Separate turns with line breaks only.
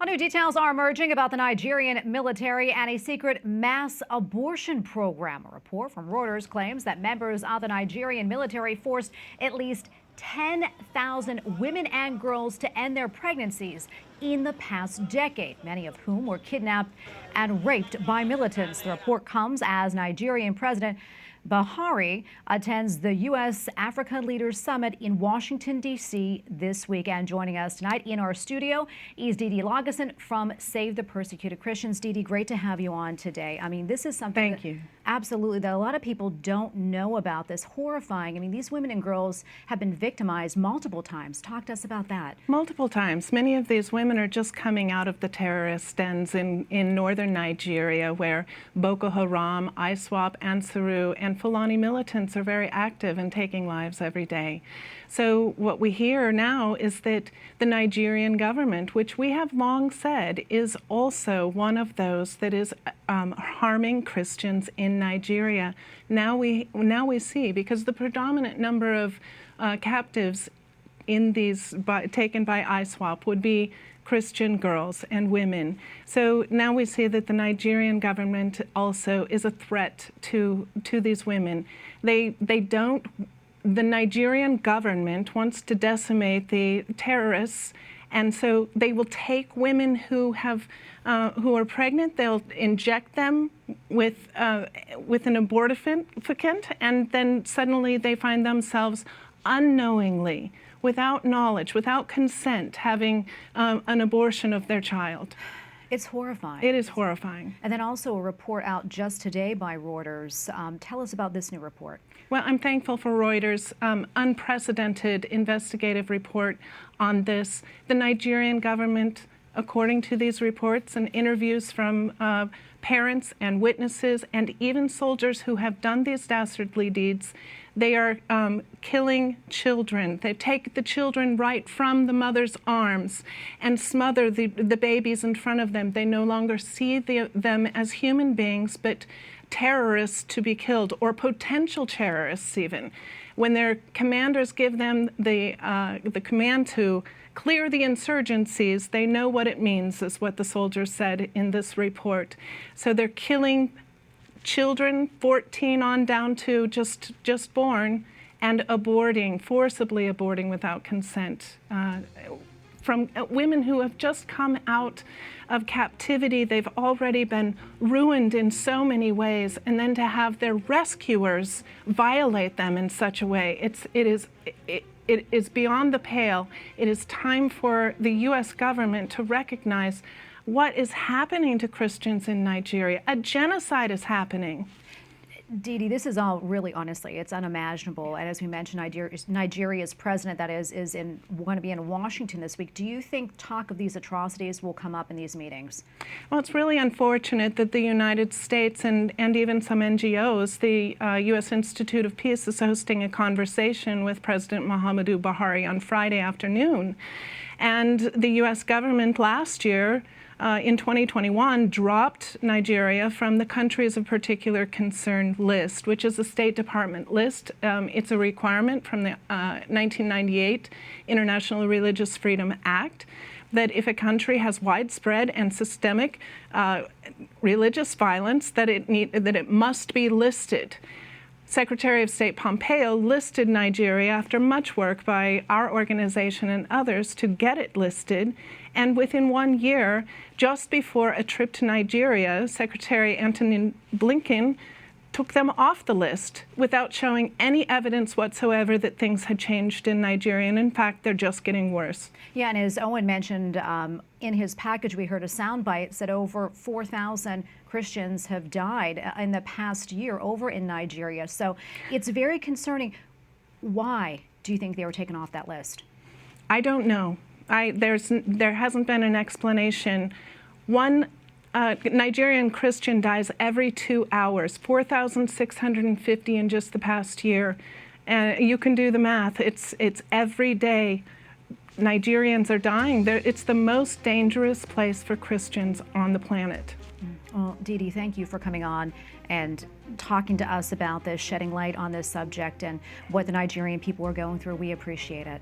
New details are emerging about the Nigerian military and a secret mass abortion program. A report from Reuters claims that members of the Nigerian military forced at least 10,000 women and girls to end their pregnancies in the past decade, many of whom were kidnapped and raped by militants. The report comes as Nigerian President Buhari attends the U.S.-Africa Leaders Summit in Washington, D.C. this week. And joining us tonight in our studio is Dede Laugesen from Save the Persecuted Christians. Dede, great to have you on today. I mean, this is something absolutely that a lot of people don't know about. This horrifying. I mean, these women and girls have been victimized multiple times. Talk to us about that.
Multiple times. Many of these women are just coming out of the terrorist dens in northern Nigeria, where Boko Haram, ISWAP, Ansarut, and Fulani militants are very active and taking lives every day. So what we hear now is that the Nigerian government, which we have long said is also one of those that is harming Christians in Nigeria. Now we see, because the predominant number of captives in these taken by ISWAP would be Christian girls and women. So now we see that the Nigerian government also is a threat to these women. The Nigerian government wants to decimate the terrorists, and so they will take women who are pregnant. They'll inject them with an abortifacient, and then suddenly they find themselves unknowingly, without knowledge, without consent, having an abortion of their child.
It's horrifying.
It is horrifying.
And then also a report out just today by Reuters. Tell us about this new report.
Well, I'm thankful for Reuters' unprecedented investigative report on this. The Nigerian government, according to these reports and interviews from parents and witnesses and even soldiers who have done these dastardly deeds, they are killing children. They take the children right from the mother's arms and smother the babies in front of them. They no longer see them as human beings, but terrorists to be killed, or potential terrorists even. When their commanders give them the command to clear the insurgencies, they know what it means, is what the soldiers said in this report. So they're killing children 14 on down to just born, and forcibly aborting without consent from women who have just come out of captivity. They've already been ruined in so many ways, and then to have their rescuers violate them in such a way, it is beyond the pale. It is time for the U.S. government to recognize what is happening to Christians in Nigeria. A genocide is happening.
Dede, this is all really, honestly, it's unimaginable. And as we mentioned, Nigeria's president, that is going to be in Washington this week. Do you think talk of these atrocities will come up in these meetings?
Well, it's really unfortunate that the United States and even some NGOs, the U.S. Institute of Peace, is hosting a conversation with President Muhammadu Buhari on Friday afternoon. And the U.S. government last year, in 2021, dropped Nigeria from the countries of particular concern list, which is a State Department list. It's a requirement from the 1998 International Religious Freedom Act that if a country has widespread and systemic religious violence, that it must be listed. Secretary of State Pompeo listed Nigeria after much work by our organization and others to get it listed. And within 1 year, just before a trip to Nigeria, Secretary Antony Blinken took them off the list without showing any evidence whatsoever that things had changed in Nigeria. And in fact, they're just getting worse.
Yeah, and as Owen mentioned, in his package, we heard a soundbite that over 4,000 Christians have died in the past year over in Nigeria. So it's very concerning. Why do you think they were taken off that list?
I don't know. There hasn't been an explanation. One Nigerian Christian dies every 2 hours, 4,650 in just the past year. You can do the math. It's every day. Nigerians are dying. It's the most dangerous place for Christians on the planet.
Well, Dede, thank you for coming on and talking to us about this, shedding light on this subject and what the Nigerian people are going through. We appreciate it.